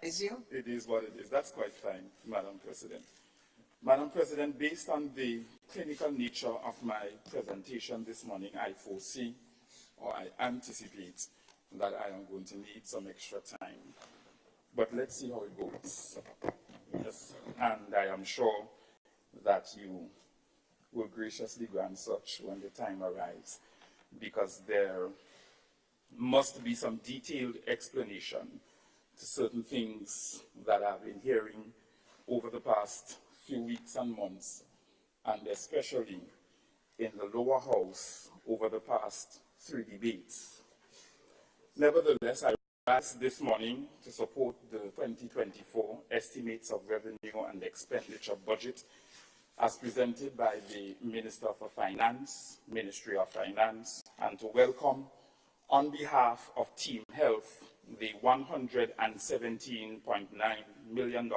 Is you? It is what it is. That's quite fine, Madam President. Madam President, based on the clinical nature of my presentation this morning, I foresee or I anticipate that I am going to need some extra time. But let's see how it goes. Yes, and I am sure that you will graciously grant such when the time arrives, because there must be some detailed explanation to certain things that I've been hearing over the past few weeks and months, and especially in the lower house over the past 3 debates. Nevertheless, I rise this morning to support the 2024 estimates of revenue and expenditure budget as presented by the Minister for Finance, Ministry of Finance, and to welcome on behalf of Team Health the $117.9 million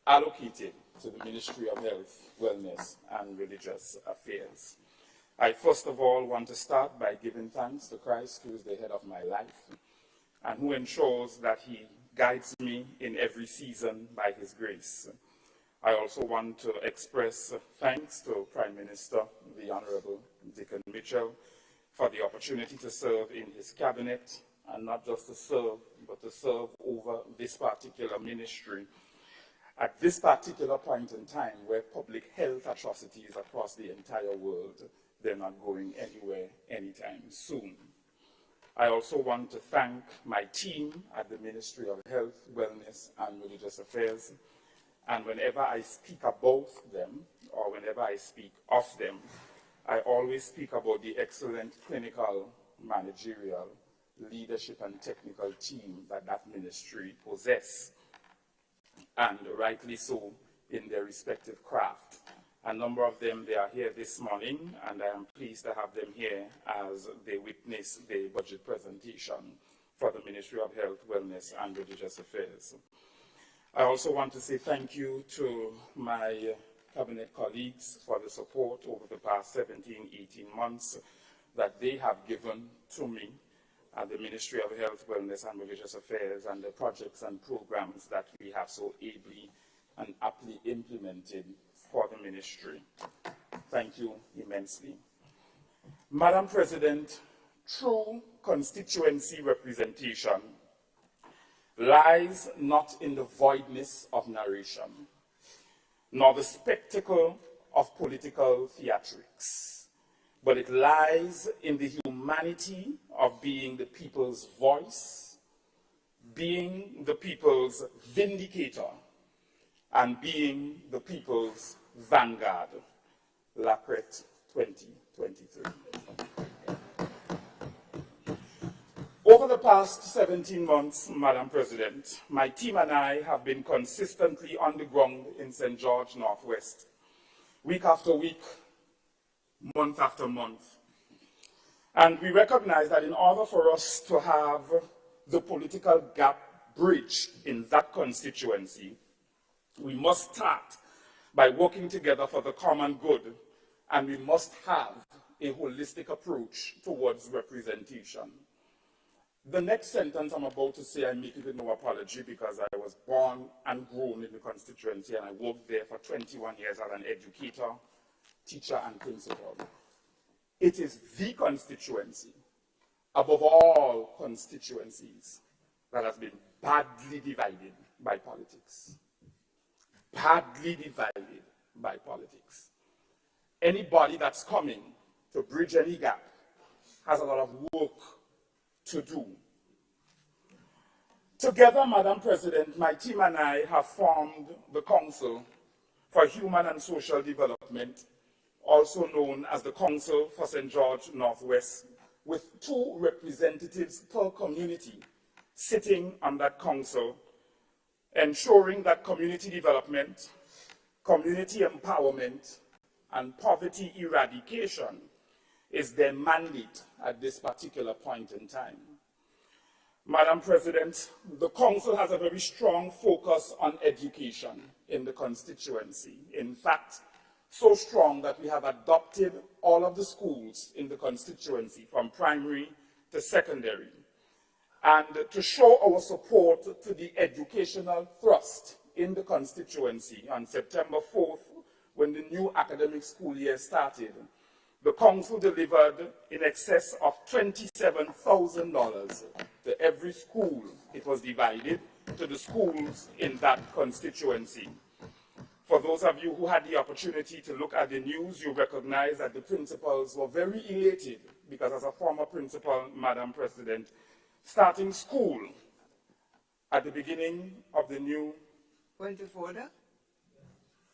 allocated to the Ministry of Health, Wellness, and Religious Affairs. I first of all want to start by giving thanks to Christ, who is the head of my life, and who ensures that he guides me in every season by his grace. I also want to express thanks to Prime Minister, the Honorable Dickon Mitchell, for the opportunity to serve in his cabinet, and not just to serve, but to serve over this particular ministry at this particular point in time where public health atrocities across the entire world, they're not going anywhere anytime soon. I also want to thank my team at the Ministry of Health, Wellness, and Religious Affairs. And whenever I speak about them, or whenever I speak of them, I always speak about the excellent clinical, managerial, leadership, and technical team that that ministry possess, and rightly so in their respective craft. A number of them, they are here this morning, and I am pleased to have them here as they witness the budget presentation for the Ministry of Health, Wellness, and Religious Affairs. I also want to say thank you to my cabinet colleagues for the support over the past 17, 18 months that they have given to me at the Ministry of Health, Wellness, and Religious Affairs, and the projects and programs that we have so ably and aptly implemented for the ministry. Thank you immensely. Madam President, true constituency representation lies not in the voidness of narration, nor the spectacle of political theatrics, but it lies in the humanity of being the people's voice, being the people's vindicator, and being the people's vanguard. LACRET 2023. Over the past 17 months, Madam President, my team and I have been consistently on the ground in St. George Northwest, week after week, month after month. And we recognize that in order for us to have the political gap bridged in that constituency, we must start by working together for the common good, and we must have a holistic approach towards representation. The next sentence I'm about to say, I make it with no apology, because I was born and grown in the constituency, and I worked there for 21 years as an educator, teacher, and principal. It is the constituency, above all constituencies, that has been badly divided by politics. Badly divided by politics. Anybody that's coming to bridge any gap has a lot of work to do. Together, Madam President, my team and I have formed the Council for Human and Social Development, also known as the Council for St. George Northwest, with 2 representatives per community sitting on that council, ensuring that community development, community empowerment, and poverty eradication is their mandate at this particular point in time. Madam President, the Council has a very strong focus on education in the constituency. In fact, so strong that we have adopted all of the schools in the constituency, from primary to secondary. and to show our support to the educational thrust in the constituency on September 4th, when the new academic school year started, the council delivered in excess of $27,000 to every school. It was divided to the schools in that constituency. For those of you who had the opportunity to look at the news, you recognize that the principals were very elated because, as a former principal, Madam President, starting school at the beginning of the new... Point of order.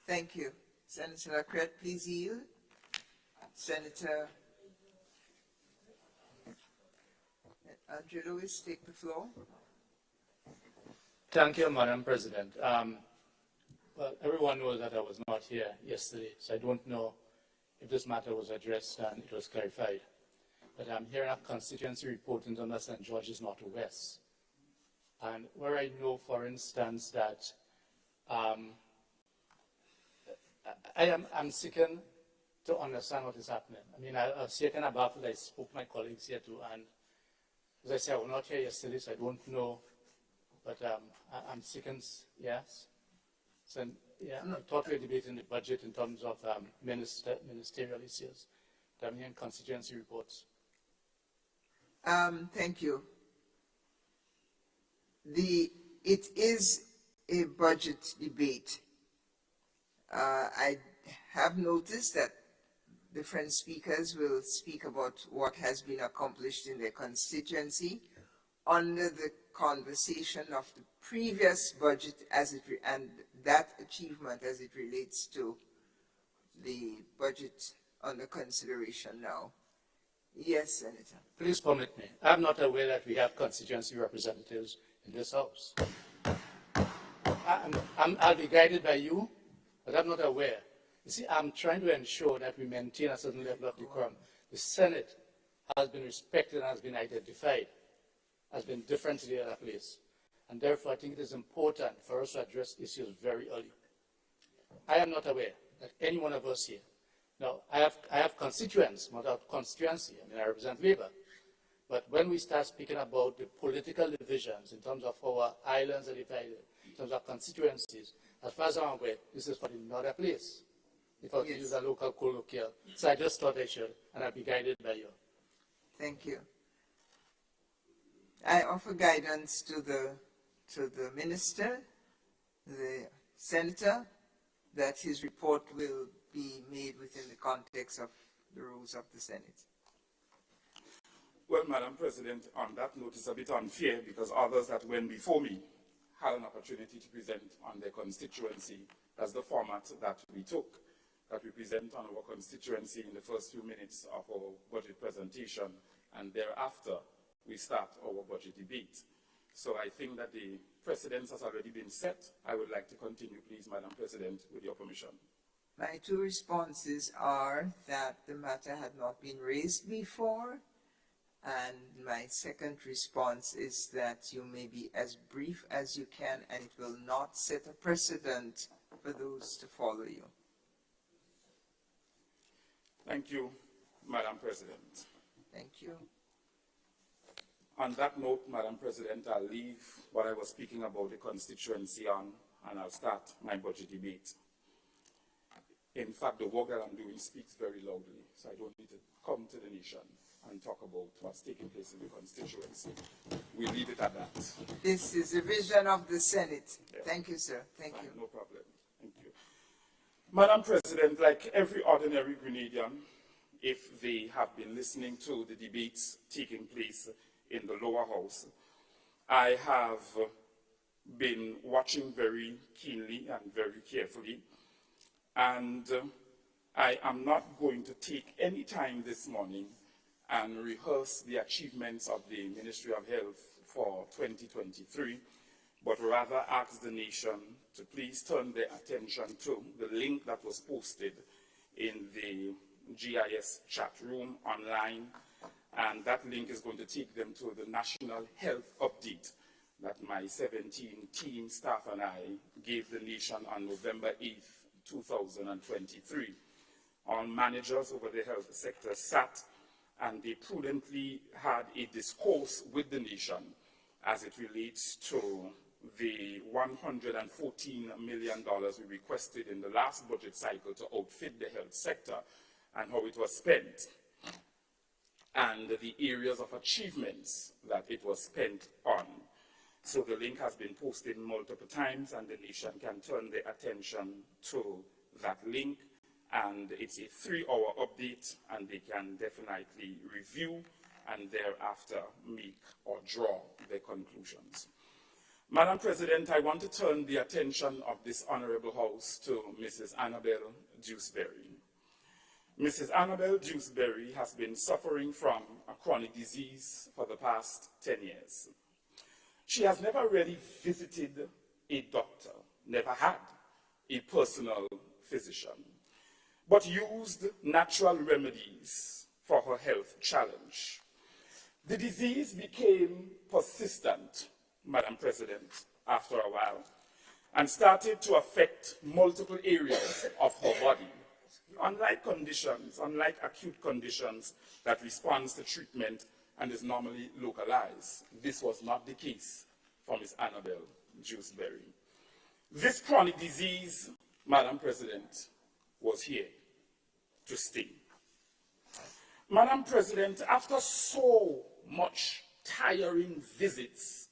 Thank you. Senator Lacrette, please yield. Senator Andrew Lewis, take the floor. Thank you, Madam President. Well, everyone knows that I was not here yesterday, so I don't know if this matter was addressed and it was clarified. But I'm hearing a constituency report in terms of St. George's Northwest. And where I know, for instance, that I'm seeking to understand what is happening. I mean, I was taken aback that I spoke to my colleagues here too, and as I said, I was not here yesterday, so I don't know, but I'm seeking, yes. So, yeah, I thought we were debating the budget in terms of ministerial issues. But I'm hearing constituency reports. Thank you. It is a budget debate. I have noticed that different speakers will speak about what has been accomplished in their constituency under the conversation of the previous budget and that achievement as it relates to the budget under consideration now. Yes, Senator. Please permit me. I'm not aware that we have constituency representatives in this House. I'll be guided by you, but I'm not aware. You see, I'm trying to ensure that we maintain a certain level of decorum. The Senate has been respected and has been identified, has been different to the other place. And therefore, I think it is important for us to address issues very early. I am not aware that any one of us here, now, I have constituents, not a constituency. I mean, I represent Labour. But when we start speaking about the political divisions in terms of our islands are divided, in terms of constituencies, as far as I'm aware, this is for another place. If I were to use a local colloquial. So I just thought I should, and I'll be guided by you. Thank you. I offer guidance to the minister, the senator, that his report will be made within the context of the rules of the Senate. Well, Madam President, on that note, it's a bit unfair because others that went before me had an opportunity to present on their constituency. That's the format that we took, that we present on our constituency in the first few minutes of our budget presentation, and thereafter we start our budget debate. So I think that the precedence has already been set. I would like to continue, please, Madam President, with your permission. My two responses are that the matter had not been raised before, and my second response is that you may be as brief as you can, and it will not set a precedent for those to follow you. Thank you, Madam President. Thank you. On that note, Madam President, I'll leave what I was speaking about the constituency on, and I'll start my budget debate. In fact, the work that I'm doing speaks very loudly, so I don't need to come to the nation and talk about what's taking place in the constituency. We'll leave it at that. This is a vision of the Senate. Yeah. Thank you, sir. Thank you. No problem. Thank you. Madam President, like every ordinary Grenadian, if they have been listening to the debates taking place in the lower house, I have been watching very keenly and very carefully, and I am not going to take any time this morning and rehearse the achievements of the Ministry of Health for 2023, but rather ask the nation to please turn their attention to the link that was posted in the GIS chat room online, and that link is going to take them to the National Health Update that my 17 team staff and I gave the nation on November 8th, 2023. All managers over the health sector sat and they prudently had a discourse with the nation as it relates to the $114 million we requested in the last budget cycle to outfit the health sector and how it was spent, and the areas of achievements that it was spent on. So the link has been posted multiple times, and the nation can turn their attention to that link. And it's a 3-hour update, and they can definitely review and thereafter make or draw their conclusions. Madam President, I want to turn the attention of this Honorable House to Mrs. Annabel Dewsbury. Mrs. Annabel Dewsbury has been suffering from a chronic disease for the past 10 years. She has never really visited a doctor, never had a personal physician, but used natural remedies for her health challenge. The disease became persistent, Madam President, after a while, and started to affect multiple areas of her body. Unlike acute conditions that responds to treatment and is normally localized, this was not the case for Ms. Annabel Dewsbury. This chronic disease, Madam President, was here to stay. Madam President, after so much tiring visits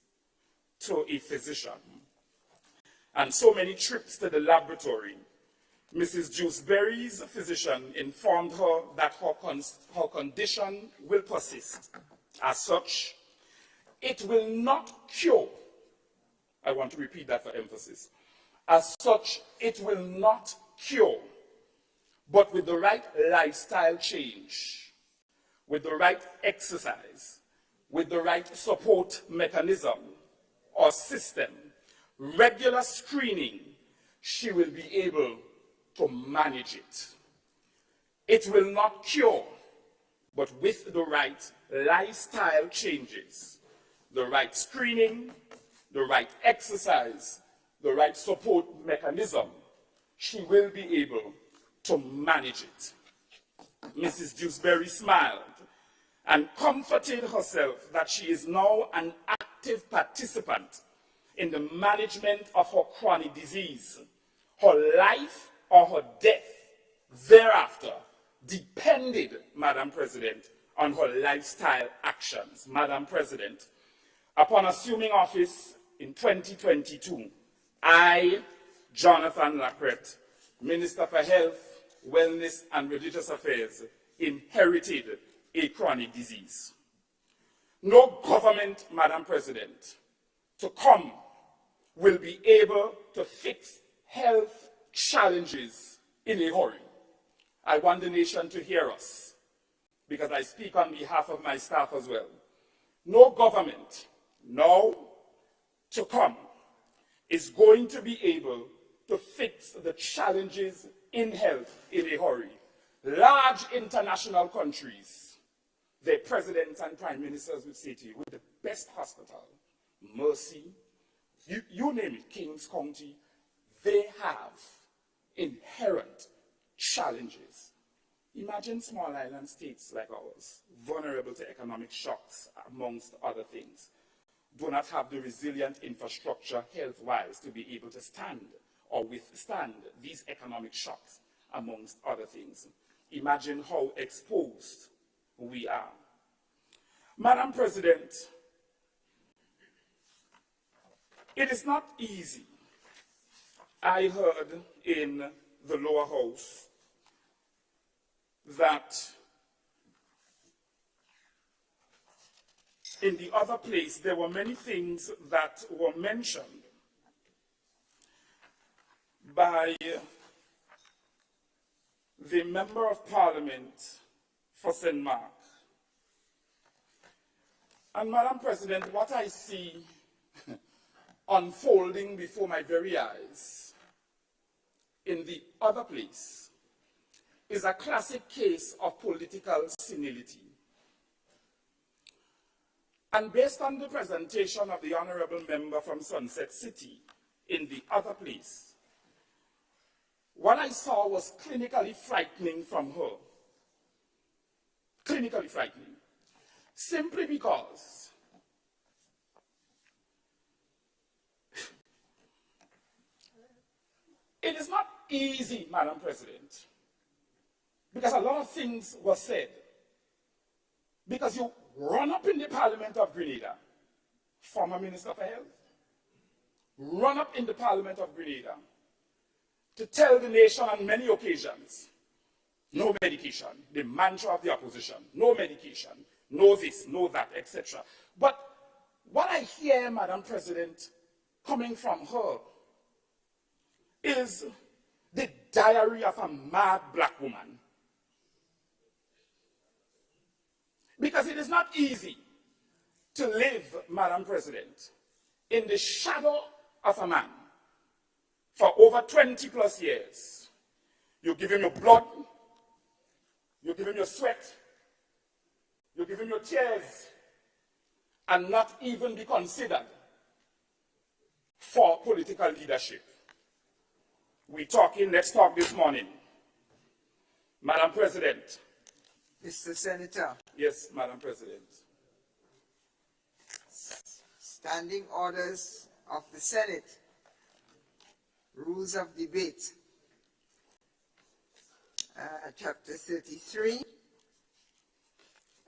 to a physician and so many trips to the laboratory, Mrs. Dewsbury's physician informed her that her condition will persist. As such, it will not cure. I want to repeat that for emphasis. As such, it will not cure, but with the right lifestyle change, with the right exercise, with the right support mechanism or system, regular screening, she will be able to manage it. It will not cure, but with the right lifestyle changes, the right screening, the right exercise, the right support mechanism, she will be able to manage it. Mrs. Dewsbury smiled and comforted herself that she is now an active participant in the management of her chronic disease. Her life or her death thereafter depended, Madam President, on her lifestyle actions. Madam President, upon assuming office in 2022, I, Jonathan Lacrette, Minister for Health, Wellness and Religious Affairs, inherited a chronic disease. No government, Madam President, to come will be able to fix health challenges in a hurry. I want the nation to hear us, because I speak on behalf of my staff as well. No government now to come is going to be able to fix the challenges in health in a hurry. Large international countries, their presidents and prime ministers would say to you, with the best hospital, Mercy, you name it, Kings County, they have inherent challenges. Imagine small island states like ours, vulnerable to economic shocks, amongst other things, do not have the resilient infrastructure health-wise to be able to stand or withstand these economic shocks, amongst other things. Imagine how exposed we are. Madam President, it is not easy. I heard in the lower house that in the other place there were many things that were mentioned by the Member of Parliament for St. Mark. And Madam President, what I see unfolding before my very eyes in the other place is a classic case of political senility. And based on the presentation of the Honorable Member from Sunset City in the other place, what I saw was clinically frightening from her. Clinically frightening. Simply because It is not easy, Madam President, because a lot of things were said. Because you run up in the Parliament of Grenada, former Minister for Health, run up in the Parliament of Grenada to tell the nation on many occasions, no medication, the mantra of the opposition, no medication, no this, no that, etc. But what I hear, Madam President, coming from her is the diary of a mad black woman. Because it is not easy to live, Madam President, in the shadow of a man for over 20 plus years. You give him your blood, you give him your sweat, you give him your tears, and not even be considered for political leadership. Let's talk this morning. Madam President. Mr. Senator. Yes, Madam President. Standing orders of the Senate. Rules of debate. Chapter 33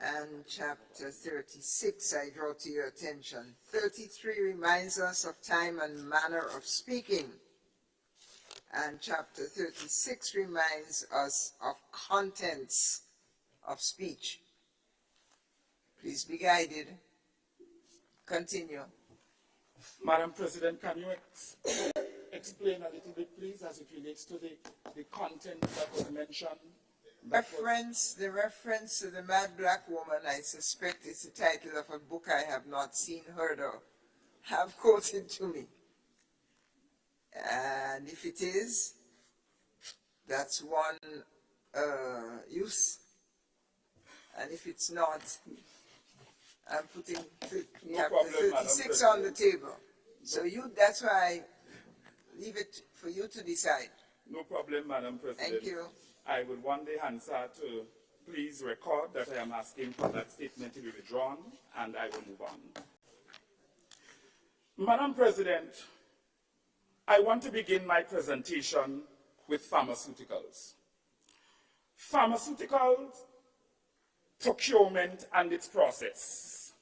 and chapter 36, I draw to your attention. 33 reminds us of time and manner of speaking. And chapter 36 reminds us of contents of speech. Please be guided. Continue. Madam President, can you explain a little bit, please, as it relates to the content that was mentioned? The reference to the mad black woman, I suspect is the title of a book I have not seen, heard, or have quoted to me. And if it is, that's one use. And if it's not, I'm putting chapter 36 on the table. So that's why I leave it for you to decide. No problem, Madam President. Thank you. I would one day answer to please record that I am asking for that statement to be withdrawn, and I will move on. Madam President, I want to begin my presentation with pharmaceuticals. Pharmaceuticals procurement and its process.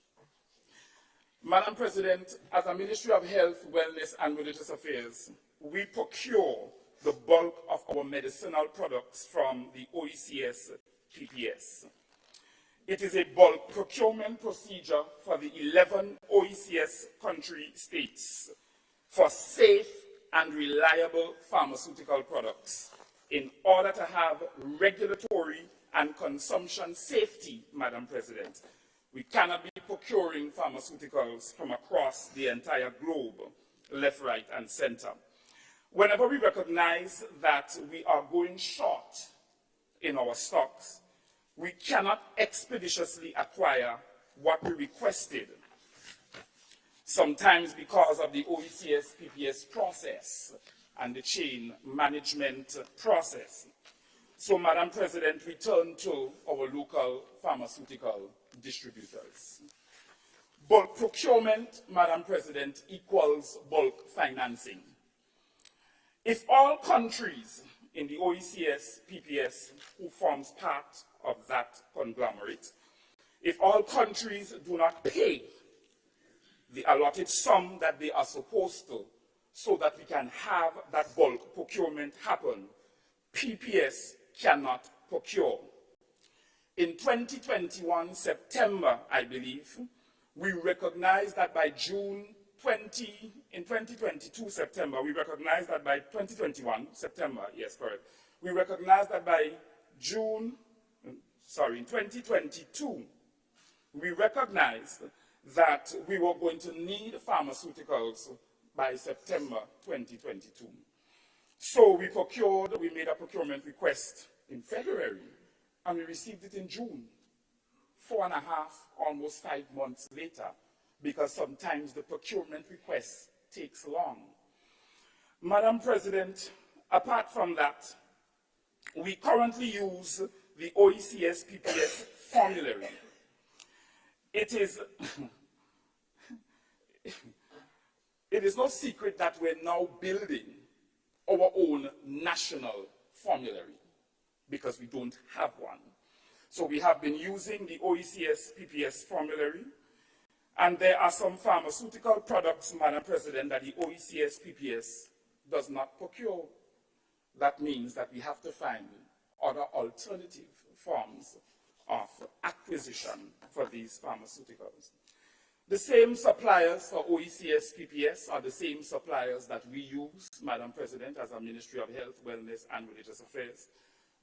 Madam President, as a Ministry of Health, Wellness and Religious Affairs, we procure the bulk of our medicinal products from the OECS PPS. It is a bulk procurement procedure for the 11 OECS country states for safe and reliable pharmaceutical products in order to have regulatory and consumption safety, Madam President. We cannot be procuring pharmaceuticals from across the entire globe, left, right, and center. Whenever we recognize that we are going short in our stocks, we cannot expeditiously acquire what we requested, sometimes because of the OECS PPS process and the chain management process. So, Madam President, we turn to our local pharmaceutical distributors. Bulk procurement, Madam President, equals bulk financing. If all countries in the OECS PPS, who forms part of that conglomerate, if all countries do not pay the allotted sum that they are supposed to, so that we can have that bulk procurement happen, PPS cannot procure. In 2021, September, I believe, we recognized that by June 20, in 2022, September, we recognized that by 2021, September, yes, correct. We recognized that by in 2022, we recognized that we were going to need pharmaceuticals by September 2022. So we made a procurement request in February, and we received it in June, 4.5, almost 5 months later, because sometimes the procurement request takes long. Madam President, apart from that, we currently use the OECS PPS formulary. It is no secret that we're now building our own national formulary because we don't have one. So we have been using the OECS PPS formulary, and there are some pharmaceutical products, Madam President, that the OECS PPS does not procure. That means that we have to find other alternative forms of acquisition for these pharmaceuticals. The same suppliers for OECS PPS are the same suppliers that we use, Madam President, as a Ministry of Health, Wellness and Religious Affairs,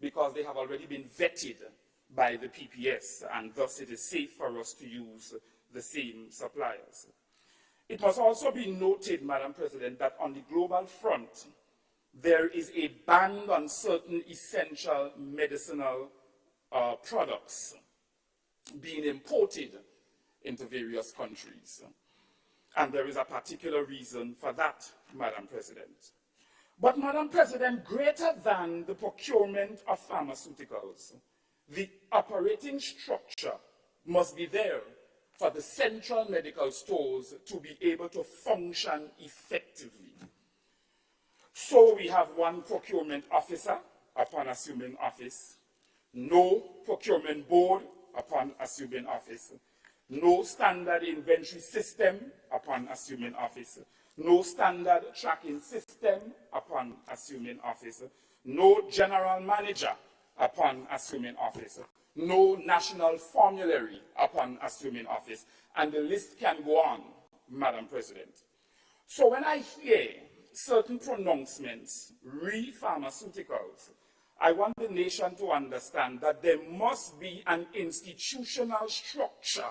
because they have already been vetted by the PPS, and thus it is safe for us to use the same suppliers. It must also be noted, Madam President, that on the global front, there is a ban on certain essential medicinal products being imported into various countries. And there is a particular reason for that, Madam President. But, Madam President, greater than the procurement of pharmaceuticals, the operating structure must be there for the central medical stores to be able to function effectively. So we have one procurement officer upon assuming office, no procurement board upon assuming office, no standard inventory system upon assuming office, no standard tracking system upon assuming office, no general manager upon assuming office, no national formulary upon assuming office, and the list can go on, Madam President. So when I hear certain pronouncements re pharmaceuticals, I want the nation to understand that there must be an institutional structure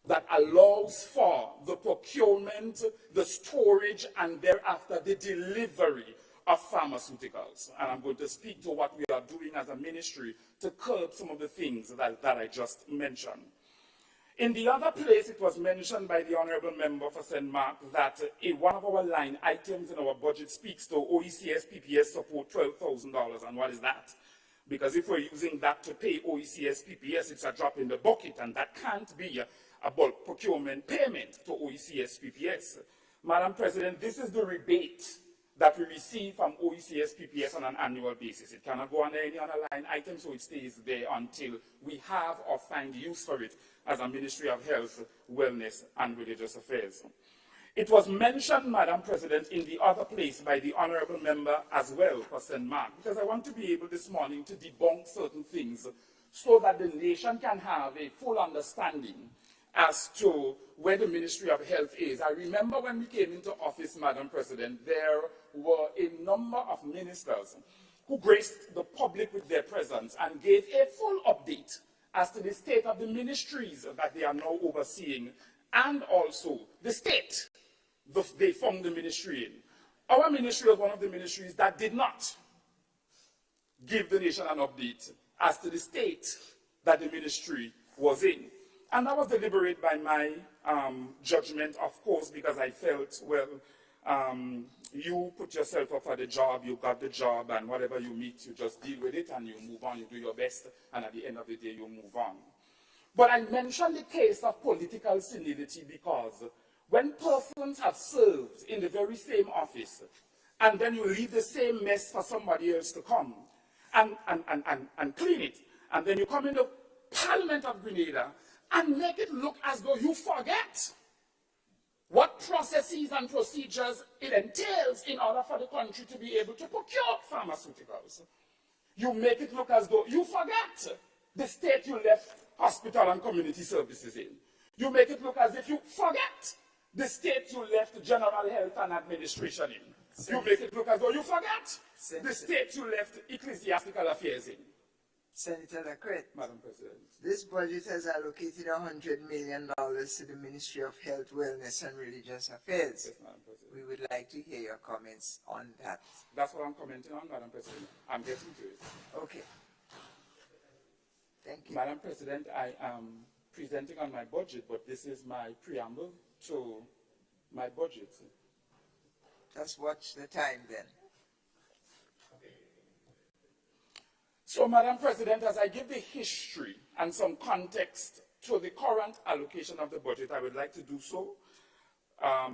that allows for the procurement, the storage, and thereafter the delivery of pharmaceuticals. And I'm going to speak to what we are doing as a ministry to curb some of the things that I just mentioned. In the other place, it was mentioned by the Honorable Member for St. Mark that one of our line items in our budget speaks to OECS PPS support $12,000. And what is that? Because if we're using that to pay OECS PPS, it's a drop in the bucket, and that can't be a bulk procurement payment to OECS PPS. Madam President, this is the rebate that we receive from OECS PPS on an annual basis. It cannot go on any other line item, so it stays there until we have or find use for it as a Ministry of Health, Wellness and Religious Affairs. It was mentioned, Madam President, in the other place by the Honorable Member as well for St. Mark, because I want to be able this morning to debunk certain things so that the nation can have a full understanding as to where the Ministry of Health is. I remember when we came into office, Madam President, there were a number of ministers who graced the public with their presence and gave a full update as to the state of the ministries that they are now overseeing, and also the state they formed the ministry in. Our ministry was one of the ministries that did not give the nation an update as to the state that the ministry was in. And that was deliberate by my judgment, of course, because I felt, well, you put yourself up for the job, you got the job, and whatever you meet, you just deal with it and you move on, you do your best, and at the end of the day, you move on. But I mentioned the case of political senility because when persons have served in the very same office, and then you leave the same mess for somebody else to come and clean it, and then you come in the Parliament of Grenada and make it look as though you forget what processes and procedures it entails in order for the country to be able to procure pharmaceuticals. You make it look as though you forget the state you left hospital and community services in. You make it look as if you forget the state you left general health and administration in. You make it look as though you forget the state you left ecclesiastical affairs in. Senator Lacrette, Madam President. this budget has allocated $100 million to the Ministry of Health, Wellness and Religious Affairs. Yes, Madam President. We would like to hear your comments on that. That's what I'm commenting on, Madam President. I'm getting to it. Okay. Thank you. Madam President, I am presenting on my budget, but this is my preamble to my budget. Just watch the time then. So, Madam President, as I give the history and some context to the current allocation of the budget, I would like to do so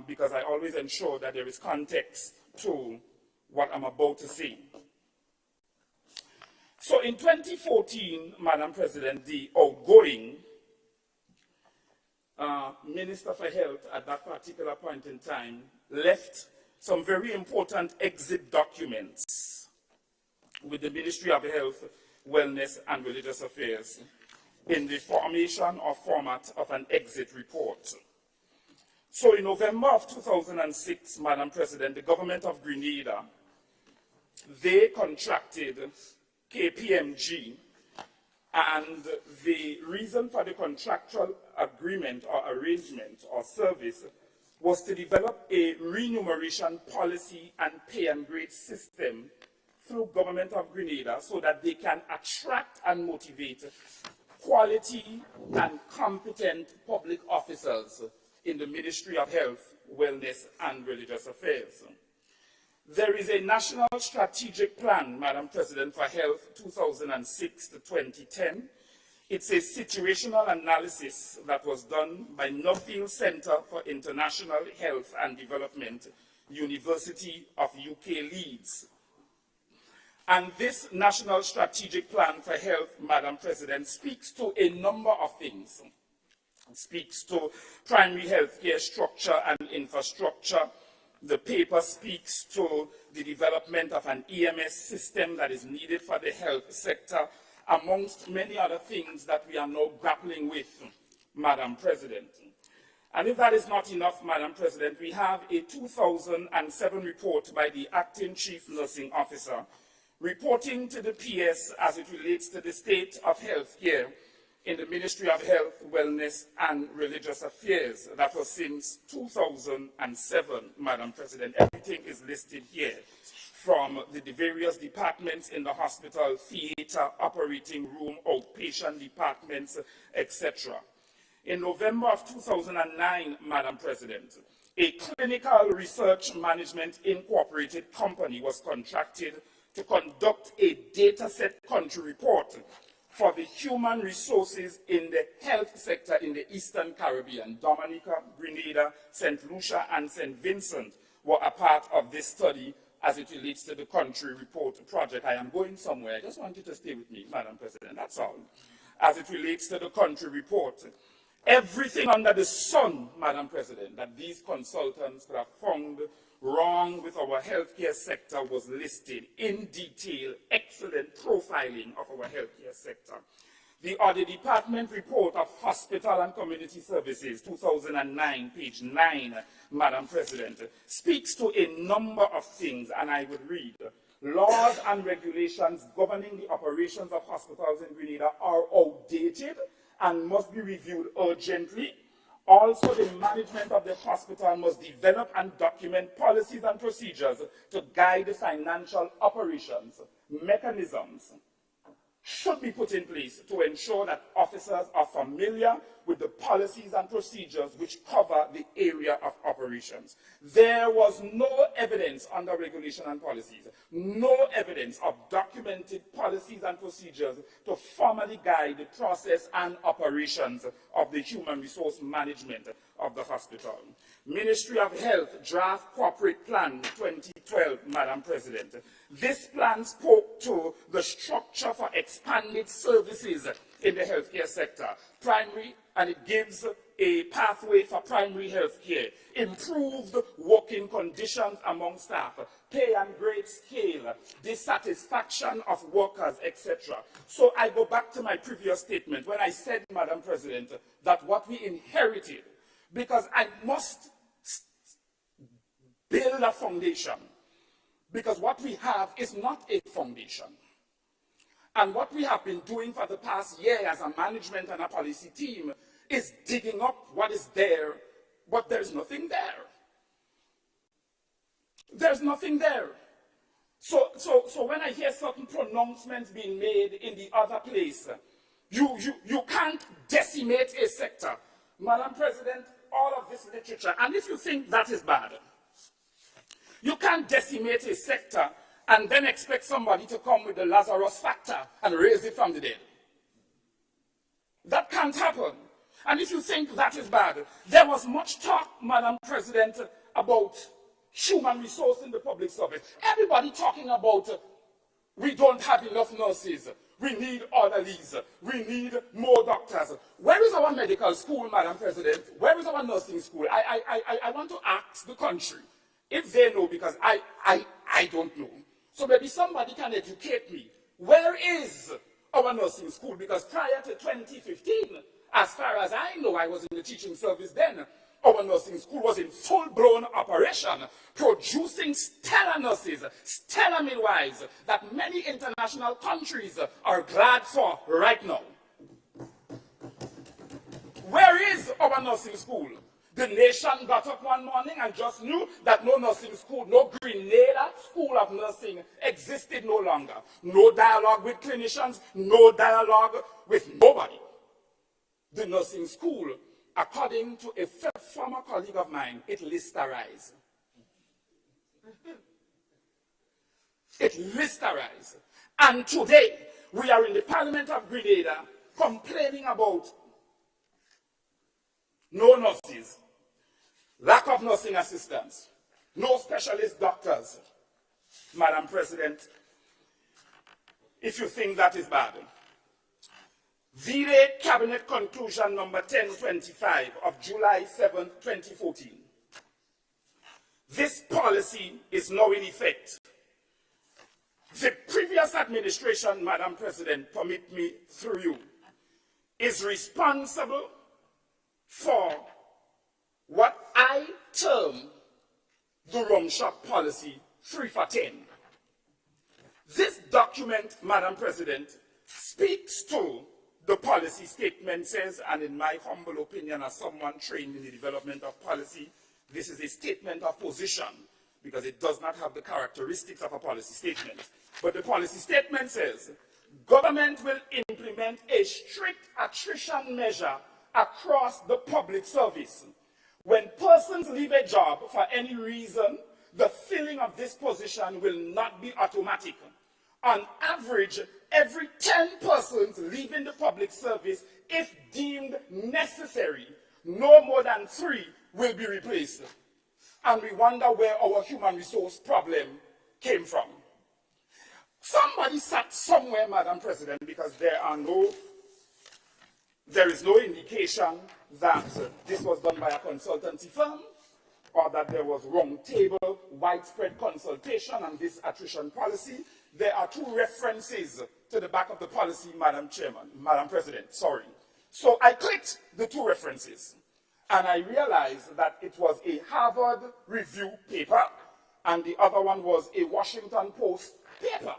because I always ensure that there is context to what I'm about to say. So in 2014, Madam President, the outgoing Minister for Health at that particular point in time left some very important exit documents with the Ministry of Health, Wellness and Religious Affairs in the formation or format of an exit report. So in November of 2006, Madam President, the government of Grenada, they contracted KPMG, and the reason for the contractual agreement or arrangement or service was to develop a remuneration policy and pay and grade system through government of Grenada so that they can attract and motivate quality and competent public officers in the Ministry of Health, Wellness and Religious Affairs. There is a national strategic plan, Madam President, for health 2006 to 2010. It's a situational analysis that was done by Nuffield Center for International Health and Development, University of UK, Leeds. And this national strategic plan for health, Madam President, speaks to a number of things. It speaks to primary health care structure and infrastructure. The paper speaks to the development of an EMS system that is needed for the health sector, amongst many other things that we are now grappling with, Madam President. And if that is not enough, Madam President, we have a 2007 report by the Acting Chief Nursing Officer reporting to the PS as it relates to the state of health care in the Ministry of Health, Wellness and Religious Affairs. That was since 2007, Madam President. Everything is listed here, from the various departments in the hospital, theater, operating room, outpatient departments, etc. In November of 2009, Madam President, a clinical research management incorporated company was contracted to conduct a dataset country report for the human resources in the health sector in the Eastern Caribbean. Dominica, Grenada, St. Lucia, and St. Vincent were a part of this study as it relates to the country report project. I am going somewhere. I just want you to stay with me, Madam President. That's all. As it relates to the country report, everything under the sun, Madam President, that these consultants could have found wrong with our healthcare sector was listed in detail, excellent profiling of our healthcare sector. The Audit Department report of Hospital and Community Services, 2009, page 9, Madam President, speaks to a number of things, and I would read. Laws and regulations governing the operations of hospitals in Grenada are outdated and must be reviewed urgently. Also, the management of the hospital must develop and document policies and procedures to guide the financial operations. Mechanisms should be put in place to ensure that officers are familiar with the policies and procedures which cover the area of operations. There was no evidence under regulation and policies, no evidence of documented policies and procedures to formally guide the process and operations of the human resource management of the hospital. Ministry of Health Draft Corporate Plan 2012, Madam President. This plan spoke to the structure for expanded services in the healthcare sector, primary, and it gives a pathway for primary health care, improved working conditions among staff, pay and grade scale, dissatisfaction of workers, etc. So I go back to my previous statement when I said, Madam President, that what we inherited, because I must build a foundation, because what we have is not a foundation. And what we have been doing for the past year as a management and a policy team is digging up what is there, but there's nothing there. There's nothing there. So when I hear certain pronouncements being made in the other place, you can't decimate a sector. Madam President, all of this literature, and if you think that is bad, you can't decimate a sector and then expect somebody to come with the Lazarus factor and raise it from the dead. That can't happen. And if you think that is bad, there was much talk, Madam President, about human resource in the public service. Everybody talking about we don't have enough nurses. We need orderlies. We need more doctors. Where is our medical school, Madam President? Where is our nursing school? I want to ask the country if they know, because I don't know. So maybe somebody can educate me. Where is our nursing school? Because prior to 2015, as far as I know, I was in the teaching service then, our nursing school was in full-blown operation, producing stellar nurses, stellar midwives that many international countries are glad for right now. Where is our nursing school? The nation got up one morning and just knew that no nursing school, no Grenada School of Nursing existed no longer. No dialogue with clinicians, no dialogue with nobody. The nursing school, according to a former colleague of mine, it listerized. It listerized. And today, we are in the Parliament of Grenada complaining about no nurses, lack of nursing assistants, no specialist doctors. Madam President, if you think that is bad, VRA Cabinet Conclusion number 1025 of July 7, 2014. This policy is now in effect. The previous administration, Madam President, permit me through you, is responsible for what I term the rum shop policy 3 for 10. This document, Madam President, speaks to the policy statement says, and in my humble opinion as someone trained in the development of policy, this is a statement of position because it does not have the characteristics of a policy statement. But the policy statement says, government will implement a strict attrition measure across the public service. When persons leave a job for any reason, the filling of this position will not be automatic. On average, every 10 persons leaving the public service, if deemed necessary, no more than 3 will be replaced. And we wonder where our human resource problem came from. Somebody sat somewhere, Madam President, because there is no indication that this was done by a consultancy firm or that there was round table, widespread consultation on this attrition policy. There are 2 references to the back of the policy, Madam President, sorry. So I clicked the 2 references and I realized that it was a Harvard Review paper and the other one was a Washington Post paper.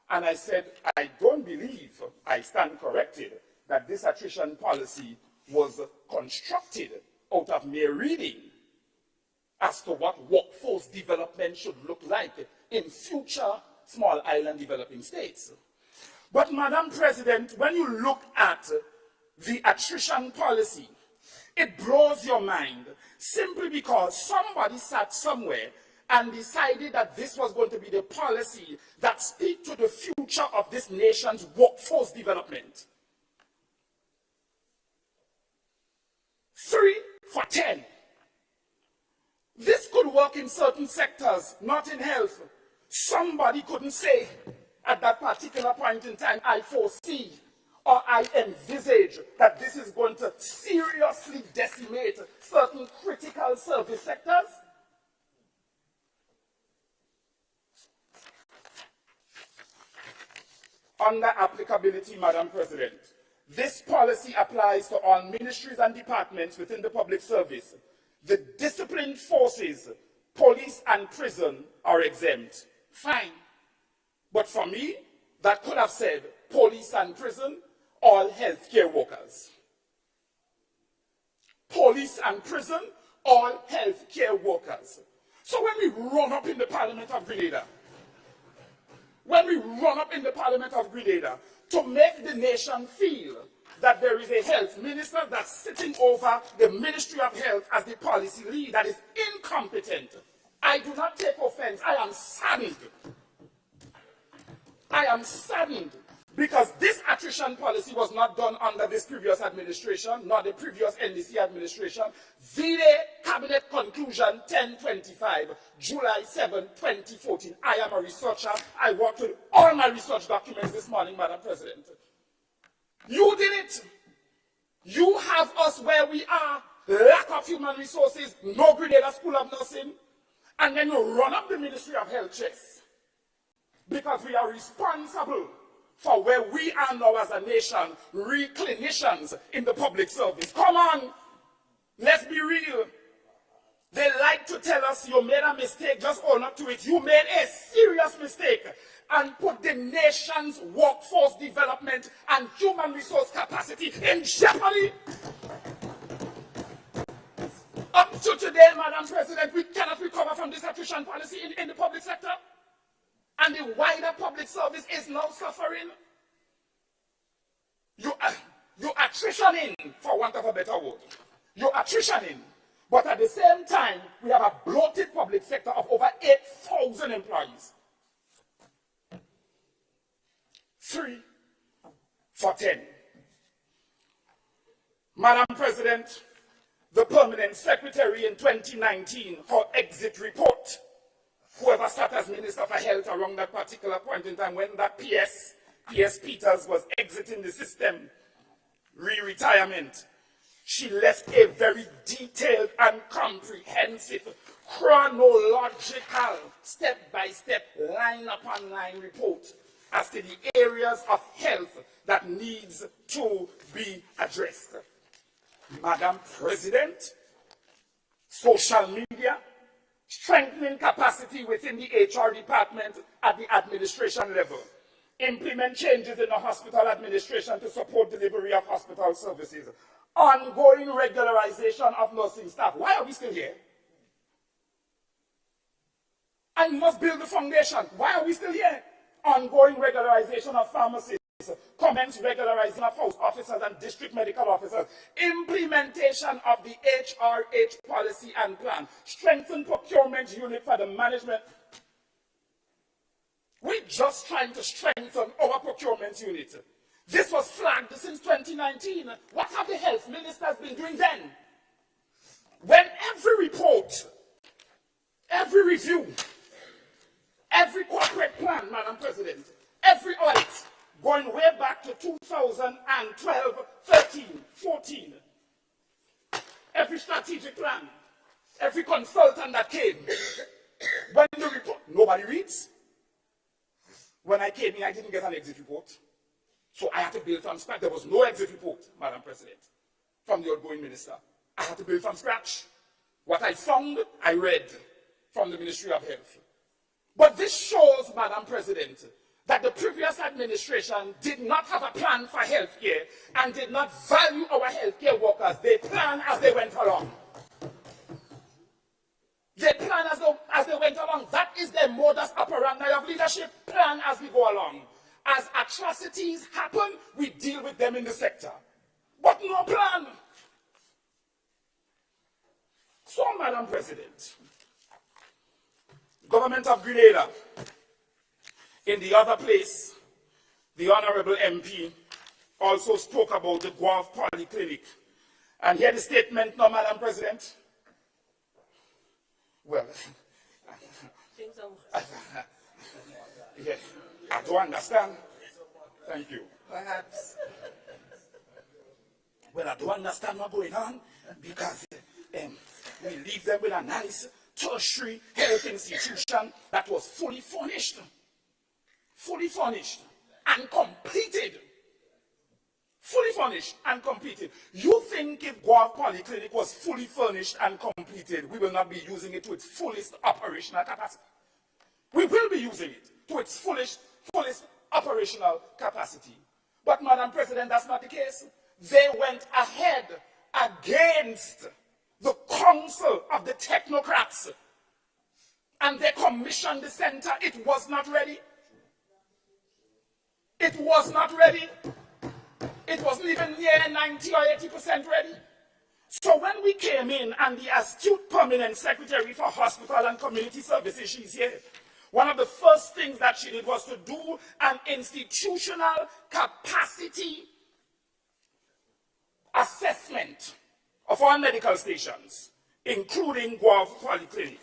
And I said, I don't believe, I stand corrected, that this attrition policy was constructed out of mere reading as to what workforce development should look like in future small island developing states. But Madam President, when you look at the attrition policy, it blows your mind simply because somebody sat somewhere and decided that this was going to be the policy that speaks to the future of this nation's workforce development. 3 for 10. This could work in certain sectors, not in health. Somebody couldn't say at that particular point in time, I foresee or I envisage that this is going to seriously decimate certain critical service sectors. Under applicability, Madam President, this policy applies to all ministries and departments within the public service. The disciplined forces, police and prison are exempt. Fine. But for me, that could have said police and prison, all healthcare workers. Police and prison, all healthcare workers. So when we run up in the Parliament of Grenada, to make the nation feel that there is a health minister that's sitting over the Ministry of Health as the policy lead that is incompetent, I do not take offense. I am saddened. I am saddened Because this attrition policy was not done under this previous administration, nor the previous NDC administration. VDA Cabinet Conclusion 1025, July 7, 2014. I am a researcher. I worked with all my research documents this morning, Madam President. You did it. You have us where we are. Lack of human resources, no Grenada School of Nursing, and then you run up the Ministry of Health chest. Because we are responsible for where we are now as a nation, clinicians in the public service. Come on, let's be real. They like to tell us you made a mistake, just own up to it. You made a serious mistake and put the nation's workforce development and human resource capacity in jeopardy. Up to today, Madam President, we cannot recover from this attrition policy in the public sector. And the wider public service is now suffering. You're attritioning, for want of a better word. You're attritioning. But at the same time, we have a bloated public sector of over 8,000 employees. 3 for 10. Madam President, the permanent secretary in 2019 for exit report, whoever sat as Minister for Health around that particular point in time when that PS Peters was exiting the system, re-retirement, she left a very detailed and comprehensive, chronological, step-by-step, line-upon-line report as to the areas of health that needs to be addressed. Madam President, social media, strengthening capacity within the HR department at the administration level, implement changes in the hospital administration to support delivery of hospital services, ongoing regularization of nursing staff. Why are we still here? I must build the foundation. Why are we still here? Ongoing regularization of pharmacists, commence regularization of house officers and district medical officers, implementation of the HRH policy and plan, strengthen procurement unit for the management. We're just trying to strengthen our procurement unit. This was flagged since 2019. What have the health ministers been doing then? When every report, every review, every corporate plan, Madam President, every audit, going way back to 2012, 13, 14, every strategic plan, every consultant that came, when the report, nobody reads. When I came in, I didn't get an exit report. So I had to build from scratch. There was no exit report, Madam President, from the outgoing minister. I had to build from scratch. What I found, I read from the Ministry of Health. But this shows, Madam President, that the previous administration did not have a plan for healthcare and did not value our healthcare workers. They planned as they went along. They plan as they went along. That is their modus operandi of leadership. Plan as we go along. As atrocities happen, we deal with them in the sector. But no plan. So, Madam President, Government of Grenada, in the other place, the Honorable MP also spoke about the Guelph Polyclinic. And here the statement now, Madam President. Well, yeah, I don't understand. Thank you. Perhaps. Well, I don't understand what's going on because we leave them with a nice tertiary health institution that was fully furnished and completed. Fully furnished and completed. You think if Guelph Polyclinic was fully furnished and completed, we will not be using it to its fullest operational capacity? We will be using it to its fullest operational capacity. But, Madam President, that's not the case. They went ahead against the council of the technocrats and they commissioned the center. It was not ready. It was not ready. It wasn't even near 90 or 80% ready. So when we came in and the astute permanent secretary for hospital and community services, she's here, One of the first things that she did was to do an institutional capacity assessment of our medical stations, including Guav Polyclinic.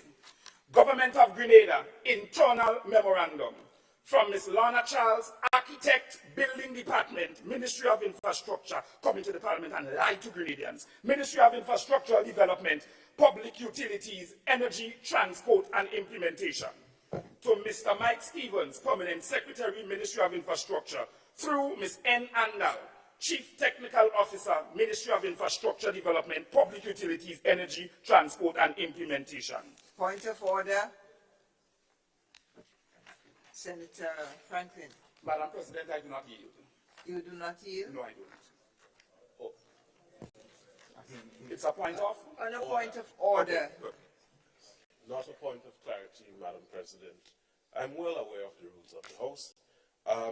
Government of Grenada, internal memorandum from Ms. Lorna Charles, architect, building department, Ministry of Infrastructure, coming to the Parliament and lied to Grenadians. Ministry of Infrastructure Development, Public Utilities, Energy, Transport and Implementation. To Mr. Mike Stevens, Permanent Secretary, Ministry of Infrastructure, through Ms. N. Andal, Chief Technical Officer, Ministry of Infrastructure Development, Public Utilities, Energy, Transport and Implementation. Point of order. Senator Franklin. Madam President, I do not yield. You do not yield? No, I don't. Oh. It's a point of? On a point of order. Okay, Not a point of clarity, Madam President. I'm well aware of the rules of the House.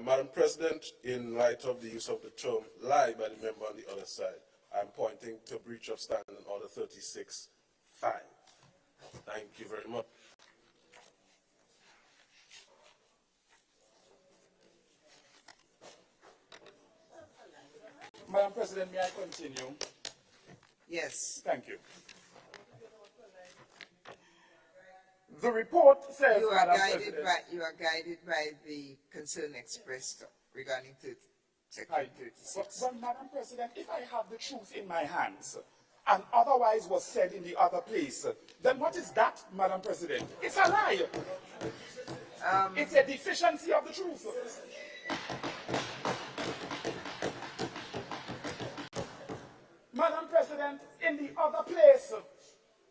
Madam President, in light of the use of the term lie by the member on the other side, I'm pointing to breach of Standing Order 36(5). Thank you very much. Madam President, may I continue? Yes. Thank you. The report says, You are Madam guided President, by the concern expressed regarding Section 36. But Madam President, if I have the truth in my hands and otherwise was said in the other place, then what is that, Madam President? It's a lie. It's a deficiency of the truth. Madam President, in the other place,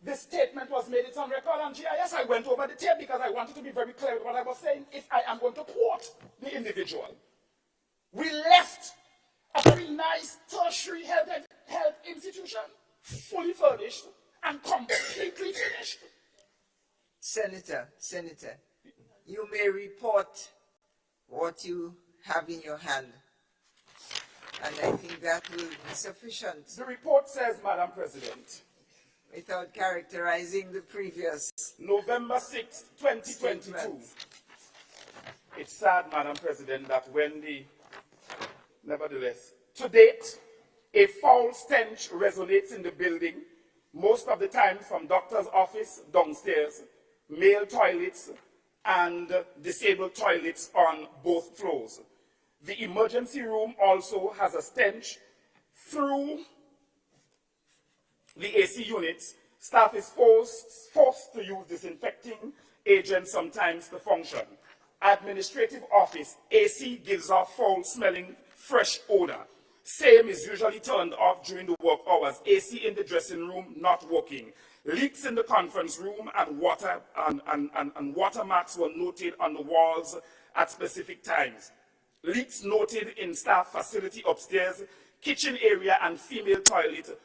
this statement was made. It's on record on GIS. I went over the tape because I wanted to be very clear with what I was saying. If I am going to quote the individual, we left a very nice tertiary health institution, fully furnished and completely finished. Senator, you may report what you have in your hand. And I think that will be sufficient. The report says, Madam President, without characterizing the previous November 6, 2022. statement. It's sad, Madam President, that nevertheless, to date, a foul stench resonates in the building, most of the time from doctor's office downstairs, male toilets, and disabled toilets on both floors. The emergency room also has a stench. Through the AC units, staff is forced to use disinfecting agents sometimes to function. Administrative office, AC gives off foul-smelling fresh odor. Same is usually turned off during the work hours. AC in the dressing room not working. Leaks in the conference room and watermarks were noted on the walls at specific times. Leaks noted in staff facility upstairs, kitchen area and female toilet,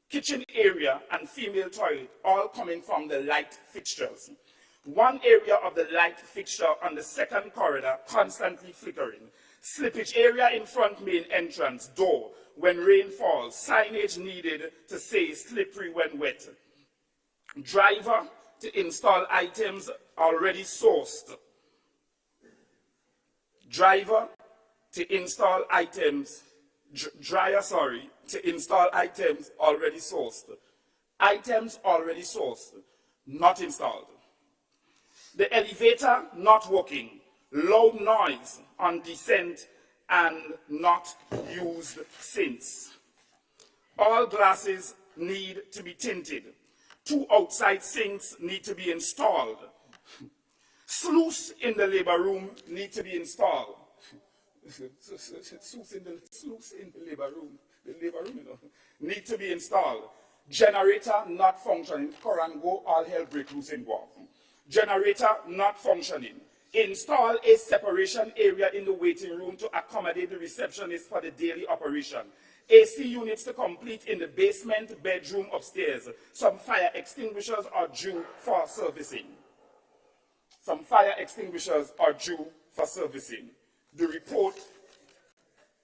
kitchen area and female toilet, all coming from the light fixtures. One area of the light fixture on the second corridor constantly flickering. Slippage area in front main entrance door when rain falls. Signage needed to say slippery when wet. Driver to install items already sourced. Dryer to install items already sourced. Items already sourced, not installed. The elevator not working. Loud noise on descent and not used since. All glasses need to be tinted. 2 outside sinks need to be installed. Sluice in the labor room need to be installed. Sluice in the labor room, need to be installed. Generator not functioning. Korango, all hell break loose in Guam. Generator not functioning. Install a separation area in the waiting room to accommodate the receptionist for the daily operation. AC units to complete in the basement bedroom upstairs. Some fire extinguishers are due for servicing. The report,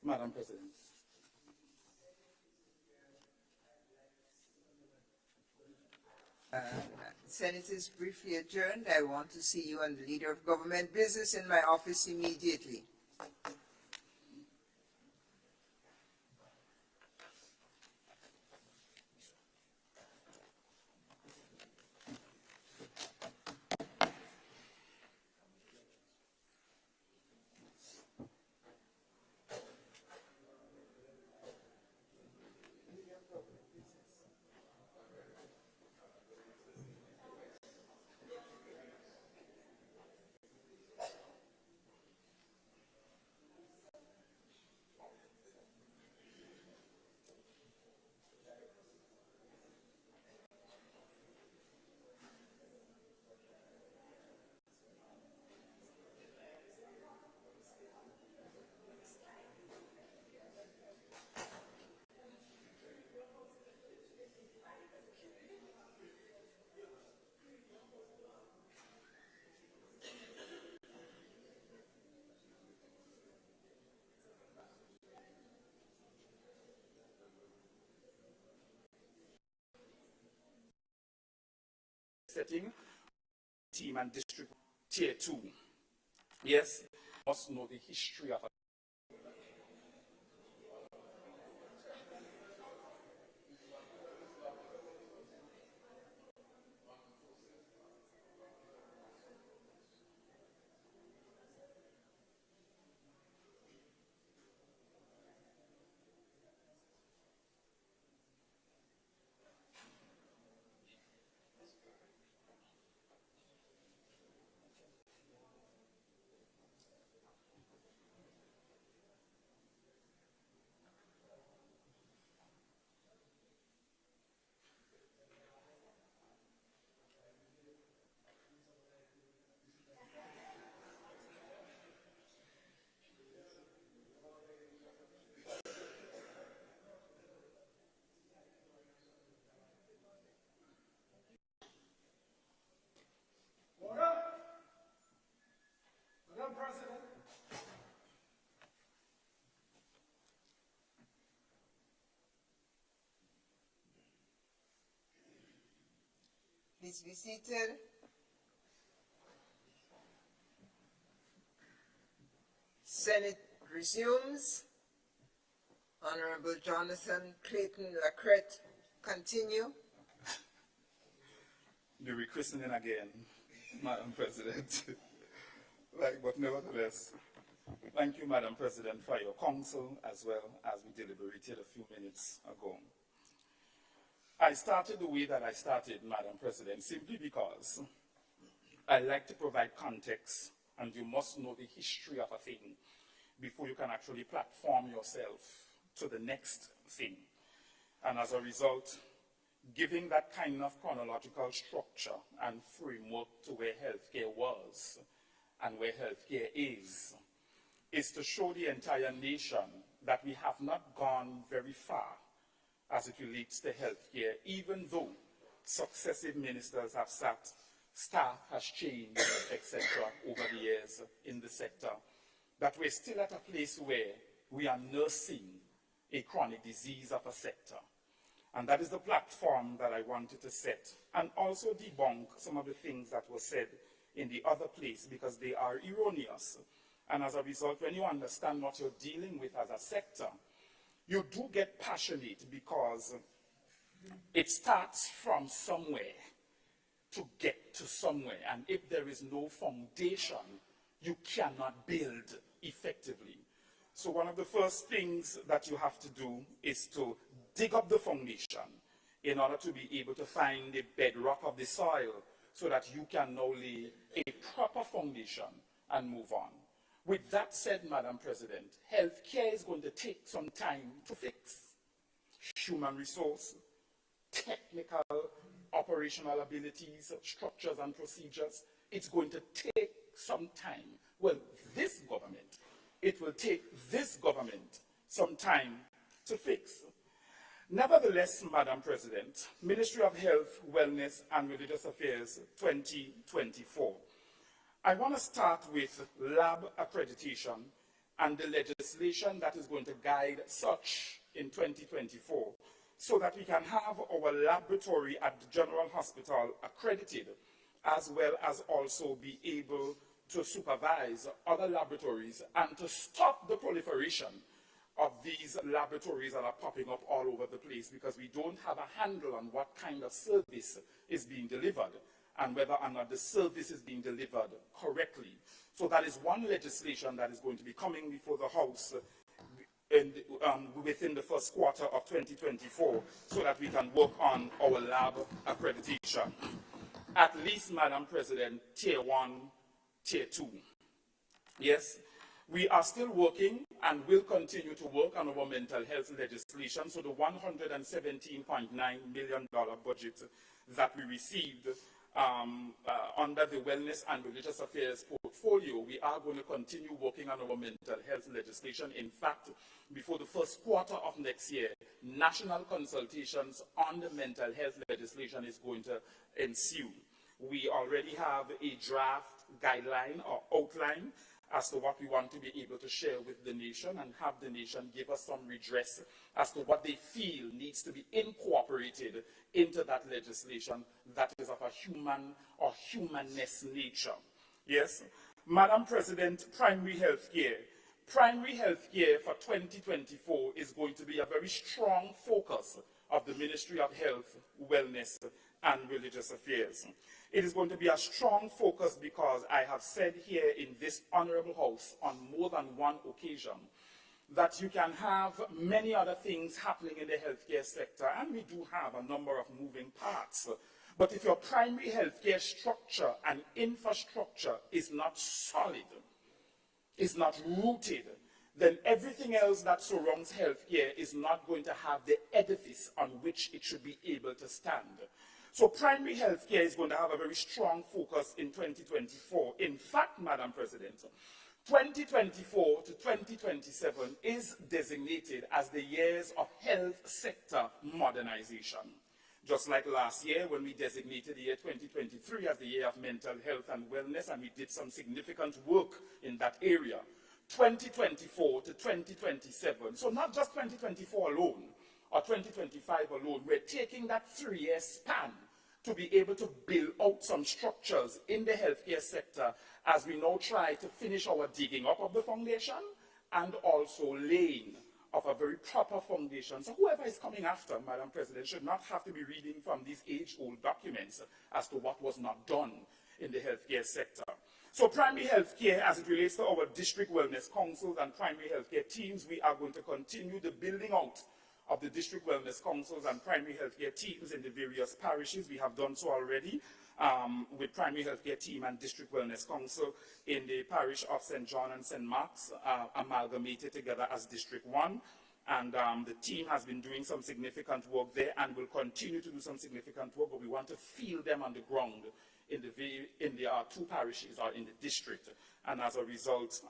Madam President. Senate is briefly adjourned. I want to see you and the Leader of Government Business in my office immediately. Setting team and district tier 2. Yes, must know the history of a Please be seated. Senate resumes. Honorable Jonathan Clayton Lacrette, continue. the rechristening again, Madam President. But nevertheless, thank you, Madam President, for your counsel as well as we deliberated a few minutes ago. I started the way that I started, Madam President, simply because I like to provide context, and you must know the history of a thing before you can actually platform yourself to the next thing. And as a result, giving that kind of chronological structure and framework to where healthcare was and where healthcare is to show the entire nation that we have not gone very far as it relates to healthcare, even though successive ministers have sat, staff has changed, etc., over the years in the sector, that we're still at a place where we are nursing a chronic disease of a sector. And that is the platform that I wanted to set, and also debunk some of the things that were said in the other place, because they are erroneous. And as a result, when you understand what you're dealing with as a sector, you do get passionate, because it starts from somewhere to get to somewhere. And if there is no foundation, you cannot build effectively. So one of the first things that you have to do is to dig up the foundation in order to be able to find the bedrock of the soil so that you can now lay a proper foundation and move on. With that said, Madam President, healthcare is going to take some time to fix. Human resource, technical, operational abilities, structures and procedures, it's going to take some time. Well, this government, it will take this government some time to fix. Nevertheless, Madam President, Ministry of Health, Wellness and Religious Affairs 2024. I want to start with lab accreditation and the legislation that is going to guide such in 2024, so that we can have our laboratory at the General Hospital accredited, as well as also be able to supervise other laboratories and to stop the proliferation of these laboratories that are popping up all over the place, because we don't have a handle on what kind of service is being delivered and whether or not the service is being delivered correctly. So that is one legislation that is going to be coming before the House within the first quarter of 2024, so that we can work on our lab accreditation. At least, Madam President, Tier 1, Tier 2. Yes, we are still working and will continue to work on our mental health legislation. So the $117.9 million budget that we received under the Wellness and Religious Affairs portfolio, we are going to continue working on our mental health legislation. In fact, before the first quarter of next year, national consultations on the mental health legislation is going to ensue. We already have a draft guideline or outline as to what we want to be able to share with the nation, and have the nation give us some redress as to what they feel needs to be incorporated into that legislation that is of a human or humanist nature. Yes, Madam President, primary health care. Primary health care for 2024 is going to be a very strong focus of the Ministry of Health, Wellness and Religious Affairs. It is going to be a strong focus because I have said here in this honorable house on more than one occasion that you can have many other things happening in the healthcare sector, and we do have a number of moving parts. But if your primary healthcare structure and infrastructure is not solid, is not rooted, then everything else that surrounds healthcare is not going to have the edifice on which it should be able to stand. So primary health care is going to have a very strong focus in 2024. In fact, Madam President, 2024 to 2027 is designated as the years of health sector modernization. Just like last year when we designated the year 2023 as the year of mental health and wellness, and we did some significant work in that area. 2024 to 2027, so not just 2024 alone, or 2025 alone, we're taking that 3-year span to be able to build out some structures in the healthcare sector as we now try to finish our digging up of the foundation and also laying of a very proper foundation. So whoever is coming after, Madam President, should not have to be reading from these age-old documents as to what was not done in the healthcare sector. So primary health care, as it relates to our district wellness councils and primary health care teams, we are going to continue the building out of the district wellness councils and primary health care teams in the various parishes. We have done so already with primary health care team and district wellness council in the parish of St. John and St. Mark's, amalgamated together as District 1. And the team has been doing some significant work there and will continue to do some significant work, but we want to feel them on the ground in the 2 parishes or in the district. And as a result,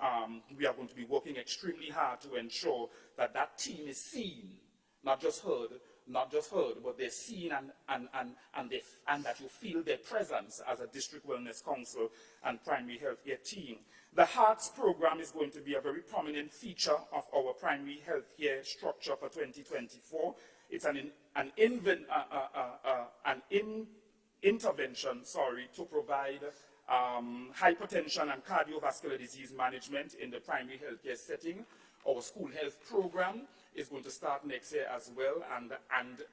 we are going to be working extremely hard to ensure that that team is seen, not just heard, but they're seen and that you feel their presence as a district wellness council and primary health care team. The HEARTS program is going to be a very prominent feature of our primary health care structure for 2024. It's an intervention to provide hypertension and cardiovascular disease management in the primary health care setting. Our school health program is going to start next year as well, and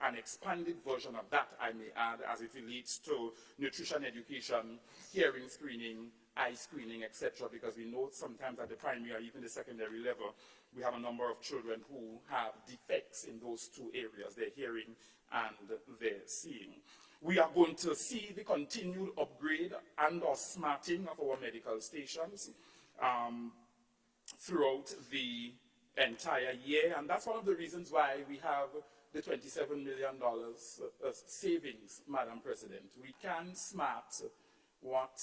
an expanded version of that, I may add, as it relates to nutrition education, hearing screening, eye screening, etc., because we know sometimes at the primary or even the secondary level, we have a number of children who have defects in those 2 areas, their hearing and their seeing. We are going to see the continued upgrade and or smarting of our medical stations throughout the entire year, and that's one of the reasons why we have the $27 million savings, Madam President. We can smart what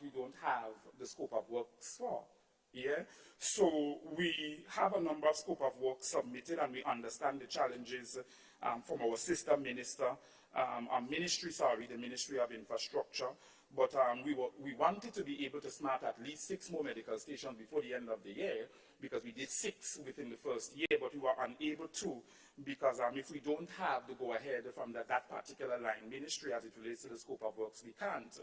we don't have the scope of works for. Yeah, so we have a number of scope of work submitted, and we understand the challenges from our sister minister, the Ministry of Infrastructure. But we wanted to be able to start at least 6 more medical stations before the end of the year, because we did 6 within the first year, but we were unable to, because if we don't have the go-ahead from that particular line ministry as it relates to the scope of works, we can't.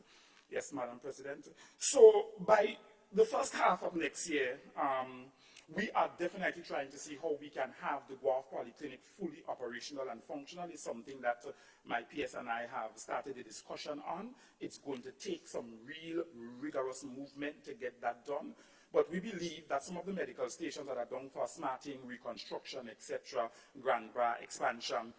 Yes, Madam President. So by the first half of next year, we are definitely trying to see how we can have the Guelph Polyclinic fully operational and functional. It's something that my PS and I have started a discussion on. It's going to take some real rigorous movement to get that done. But we believe that some of the medical stations that are done for smarting, reconstruction, etc., Grand Bra expansion,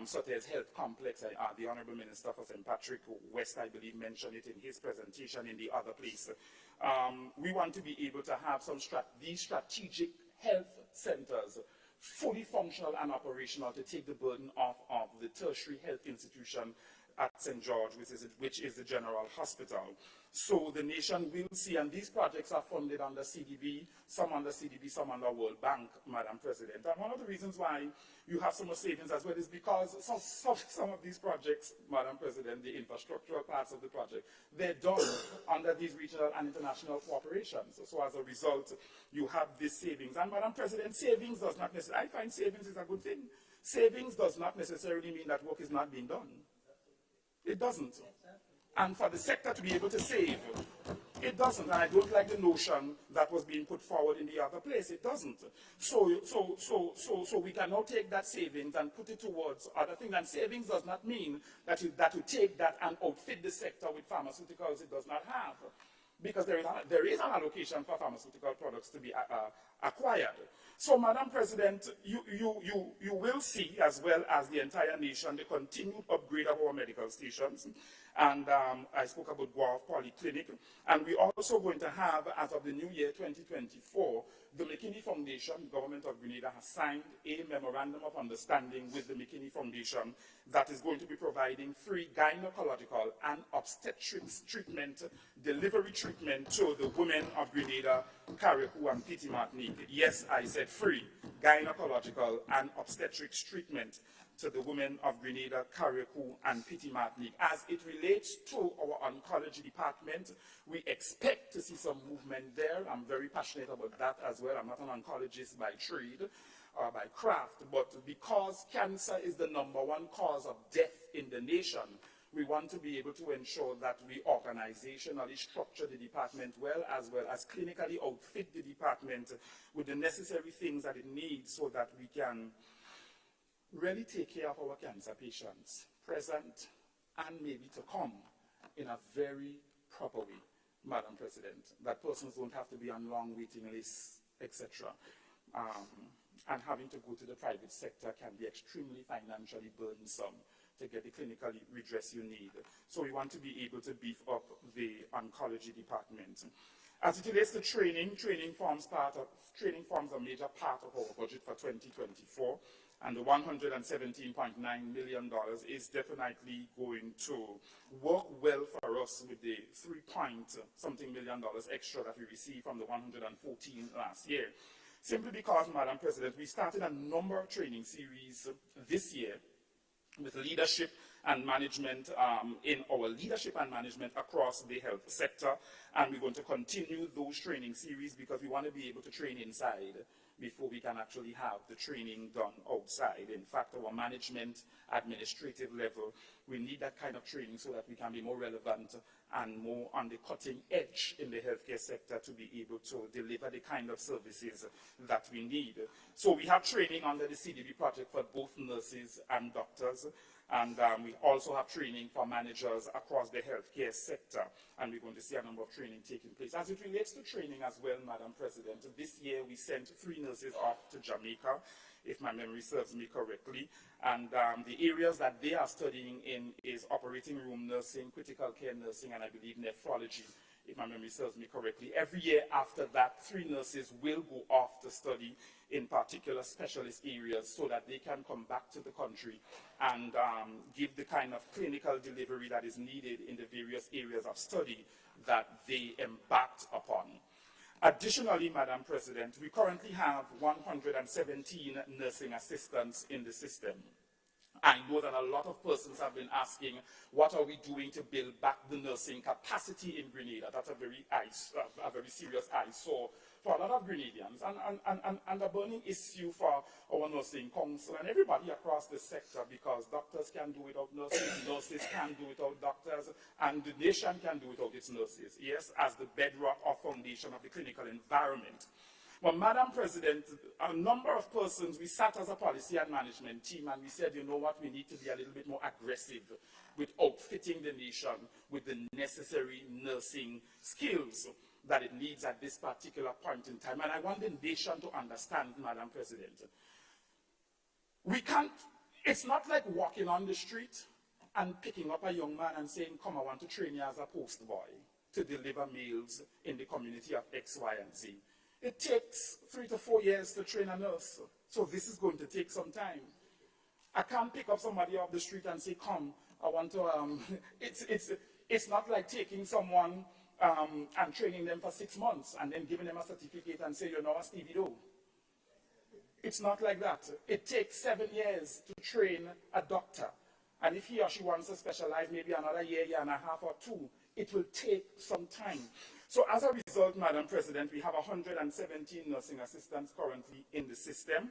such as Health Complex, the Honorable Minister for St. Patrick West, I believe, mentioned it in his presentation in the other place. We want to be able to have these strategic health centers fully functional and operational to take the burden off of the tertiary health institution at St. George, which is the General Hospital. So the nation will see, and these projects are funded under CDB, some under CDB, some under World Bank, Madam President. And one of the reasons why you have so much savings as well is because some of these projects, Madam President, the infrastructural parts of the project, they're done under these regional and international cooperations. So as a result, you have these savings. And Madam President, savings does not necessarily, I find savings is a good thing. Savings does not necessarily mean that work is not being done. It doesn't. And for the sector to be able to save, it doesn't. And I don't like the notion that was being put forward in the other place. It doesn't. So we can now take that savings and put it towards other things. And savings does not mean that you take that and outfit the sector with pharmaceuticals it does not have. Because there is an allocation for pharmaceutical products to be acquired. So, Madam President, you will see, as well as the entire nation, the continued upgrade of our medical stations. And I spoke about Guelph Polyclinic. And we're also going to have, as of the new year 2024, the McKinney Foundation, the government of Grenada, has signed a memorandum of understanding with the McKinney Foundation that is going to be providing free gynecological and obstetrics treatment, delivery treatment to the women of Grenada, Carriacou, and Petite Martinique. Yes, I said free gynecological and obstetrics treatment to the women of Grenada, Carriacou, and Petite Martinique. As it relates to our oncology department, we expect to see some movement there. I'm very passionate about that as well. I'm not an oncologist by trade or by craft, but because cancer is the #1 cause of death in the nation, we want to be able to ensure that we organizationally structure the department well as clinically outfit the department with the necessary things that it needs so that we can really take care of our cancer patients, present and maybe to come, in a very proper way, Madam President, that persons don't have to be on long waiting lists, etc. And having to go to the private sector can be extremely financially burdensome to get the clinical redress you need. So we want to be able to beef up the oncology department. As it relates to training forms a major part of our budget for 2024. And the $117.9 million is definitely going to work well for us with the $3-something million extra that we received from the 114 last year. Simply because, Madam President, we started a number of training series this year with leadership and management in our leadership and management across the health sector. And we're going to continue those training series because we want to be able to train inside before we can actually have the training done outside. In fact, our management, administrative level, we need that kind of training so that we can be more relevant and more on the cutting edge in the healthcare sector to be able to deliver the kind of services that we need. So we have training under the CDB project for both nurses and doctors. And we also have training for managers across the healthcare sector. And we're going to see a number of training taking place. As it relates to training as well, Madam President, this year we sent 3 nurses off to Jamaica, if my memory serves me correctly. And the areas that they are studying in is operating room nursing, critical care nursing, and I believe nephrology, if my memory serves me correctly. Every year after that, 3 nurses will go off to study in particular specialist areas so that they can come back to the country and give the kind of clinical delivery that is needed in the various areas of study that they embarked upon. Additionally, Madam President, we currently have 117 nursing assistants in the system. I know that a lot of persons have been asking, what are we doing to build back the nursing capacity in Grenada? That's a very serious eyesore for a lot of Grenadians, and a burning issue for our nursing council and everybody across the sector, because doctors can do without nurses, nurses can do without doctors, and the nation can do without its nurses, yes, as the bedrock or foundation of the clinical environment. Well, Madam President, a number of persons, we sat as a policy and management team and we said, you know what, we need to be a little bit more aggressive with outfitting the nation with the necessary nursing skills that it needs at this particular point in time. And I want the nation to understand, Madam President, we can't, it's not like walking on the street and picking up a young man and saying, come, I want to train you as a post boy to deliver meals in the community of X, Y, and Z. It takes 3 to 4 years to train a nurse, so this is going to take some time. I can't pick up somebody off the street and say, come, I want to, it's not like taking someone and training them for 6 months and then giving them a certificate and say, you're now a Stevie Doe. It's not like that. It takes 7 years to train a doctor. And if he or she wants to specialize maybe another year, year and a half or 2, it will take some time. So as a result, Madam President, we have 117 nursing assistants currently in the system.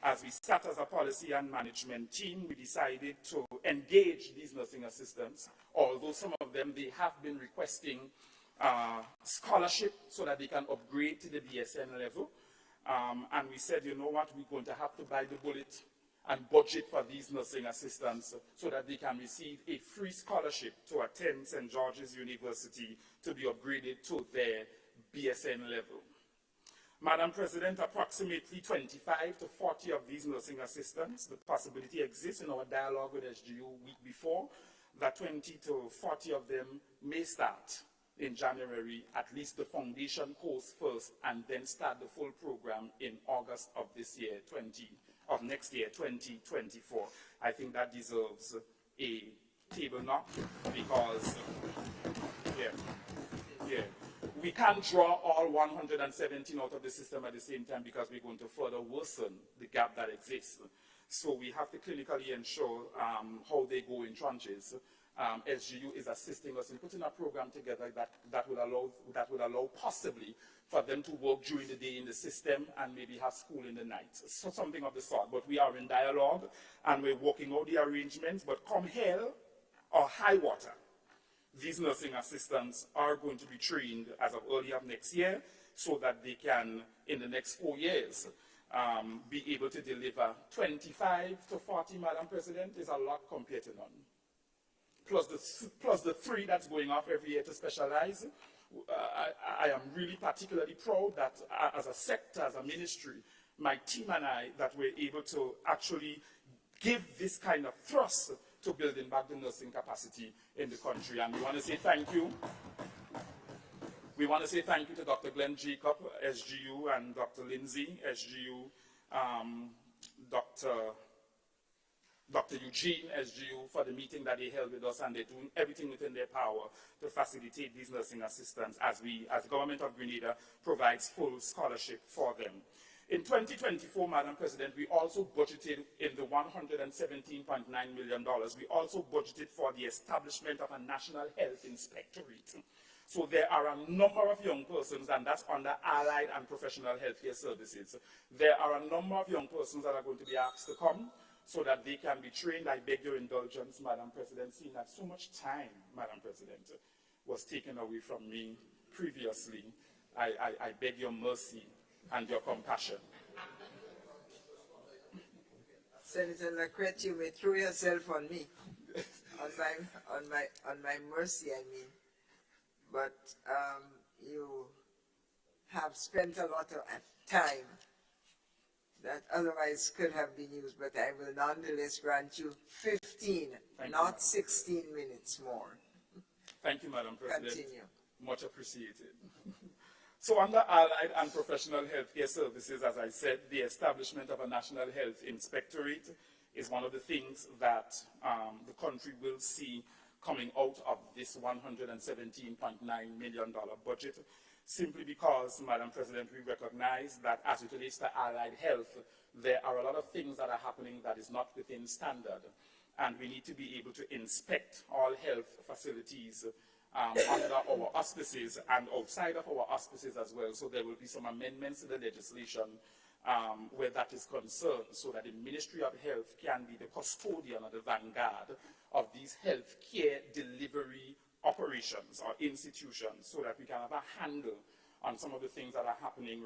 As we sat as a policy and management team, we decided to engage these nursing assistants, although some of them, they have been requesting scholarship so that they can upgrade to the BSN level. And we said, you know what, we're going to have to bite the bullet and budget for these nursing assistants so that they can receive a free scholarship to attend St. George's University to be upgraded to their BSN level. Madam President, approximately 25 to 40 of these nursing assistants, the possibility exists in our dialogue with SGU week before, that 20 to 40 of them may start in January, at least the foundation course first, and then start the full program in August of this year, next year, 2024. I think that deserves a table knock because, we can't draw all 117 out of the system at the same time because we're going to further worsen the gap that exists. So we have to clinically ensure how they go in tranches. SGU is assisting us in putting a program together that would allow possibly for them to work during the day in the system and maybe have school in the night, so something of the sort. But we are in dialogue and we're working out the arrangements. But come hell or high water, these nursing assistants are going to be trained as of early of next year so that they can, in the next 4 years, be able to deliver 25 to 40, Madam President, is a lot compared to none. Plus the 3 that's going off every year to specialize. I am really particularly proud that as a sector, as a ministry, my team and I, that we're able to actually give this kind of thrust to building back the nursing capacity in the country. And we want to say thank you. We want to say thank you to Dr. Glenn Jacob, SGU, and Dr. Lindsay, SGU, Dr. Eugene, SGU, for the meeting that they held with us, and they're doing everything within their power to facilitate these nursing assistants as the government of Grenada provides full scholarship for them. In 2024, Madam President, we also budgeted in the $117.9 million, we also budgeted for the establishment of a National Health Inspectorate. So there are a number of young persons, and that's under allied and professional healthcare services. There are a number of young persons that are going to be asked to come so that they can be trained. I beg your indulgence, Madam President, seeing that so much time, Madam President, was taken away from me previously. I beg your mercy and your compassion. Senator Lacrette, you may throw yourself on me, on my mercy, I mean. But you have spent a lot of time that otherwise could have been used, but I will nonetheless grant you 15, not 16 minutes more. Thank you, Madam President. Continue. Much appreciated. So under Allied and Professional Healthcare Services, as I said, the establishment of a National Health Inspectorate is one of the things that the country will see coming out of this $117.9 million budget, simply because, Madam President, we recognize that as it relates to allied health, there are a lot of things that are happening that is not within standard, and we need to be able to inspect all health facilities under our auspices and outside of our auspices as well. So there will be some amendments to the legislation where that is concerned, so that the Ministry of Health can be the custodian or the vanguard of these health care delivery operations or institutions, so that we can have a handle on some of the things that are happening